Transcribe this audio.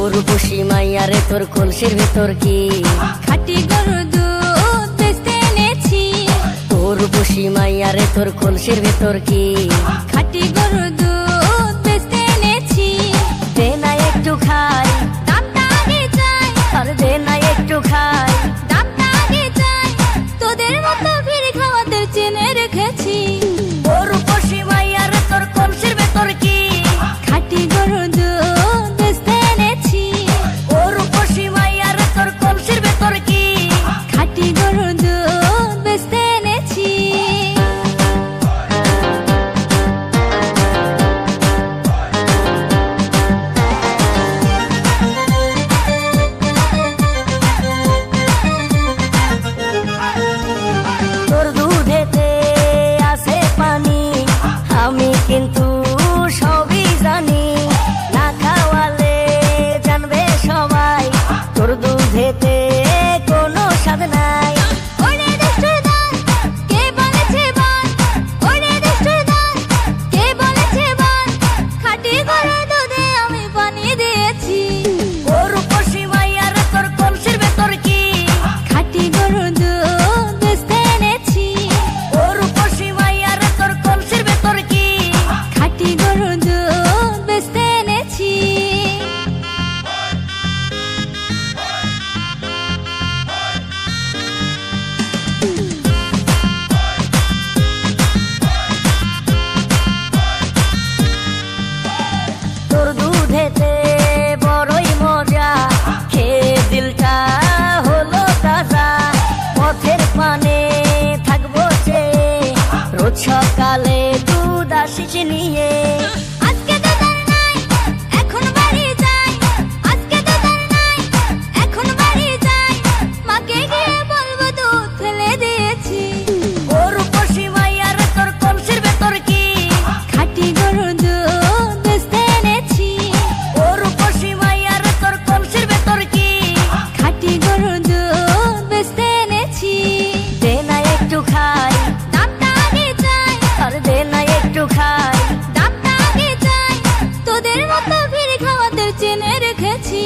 উর্বশী মাইয়ারে তোর কলসির ভিতর কি খাঁটি গরুর দুধ বেচতে এনেছি। উর্বশী মাইয়ারে তোর কলসির ভিতর কি খাঁটি গরুর দুধ বেচতে এনেছি। দে না একটু খাই, দামটা আগে চাই, আর দে না একটু খাই। দামটা আগে চাই, তোদের মতো ভিড় খাওয়াদের চেনে রেখেছি। উর্বশী মাইয়ারে তোর কলসির ভিতর কি খাঁটি গরুর দুধ বেচতে এনেছি। উর্বশী মাইয়ারে তোর কলসির ভিতর কি খাঁটি গরুর দুধ বেচতে এনেছি। তোর দুধেতে আছে পানি, আমি কিন্তু সবই জানি। না খাওয়ালে জানবে সবাই তোর দুধেতে কোনো স্বাদ নাই। ওরে দুষ্টুর দল, কে বলেছে বল? ওরে দুষ্টুর দল, কে বলেছে বল? খাঁটি গরুর দুধে আমি পানি দিয়েছি। উর্বশী মাইয়ারে তোর কলসির ভিতর কি খাঁটি গরুর দুধ বেচতে এনেছি। উর্বশী মাইয়ারে তোর কলসির ভিতর কি খাঁটি গরুর দুধ বেচতে এনেছি। তোর দুধেতে বড়ই মজা, খেয়ে দিলটা হলো তাজা। পথের পানে থাকবো চেয়ে, রোজ সকালে দুধ আসিস নিয়ে। আজকে তো তার নাই, এখন বাড়ি যাই। আজকে তো তার নাই, এখন বাড়ি যাই। মাকে গিয়ে বলবো দুধ ফেলে দিয়েছি। উর্বশী মাইয়ারে তোর কলসির ভিতর কি খাঁটি গরুর দুধ বেচতে এনেছি। উর্বশী মাইয়ারে তোর কলসির ভিতর কি খাঁটি গরুর দুধ বেচতে এনেছি। দে না একটু খাই, দামটা আগে চাই, আর দে না একটু খাই। দামটা আগে চাই, তোদের মতো ভিড় খাওয়াদের চেনে রেখেছি।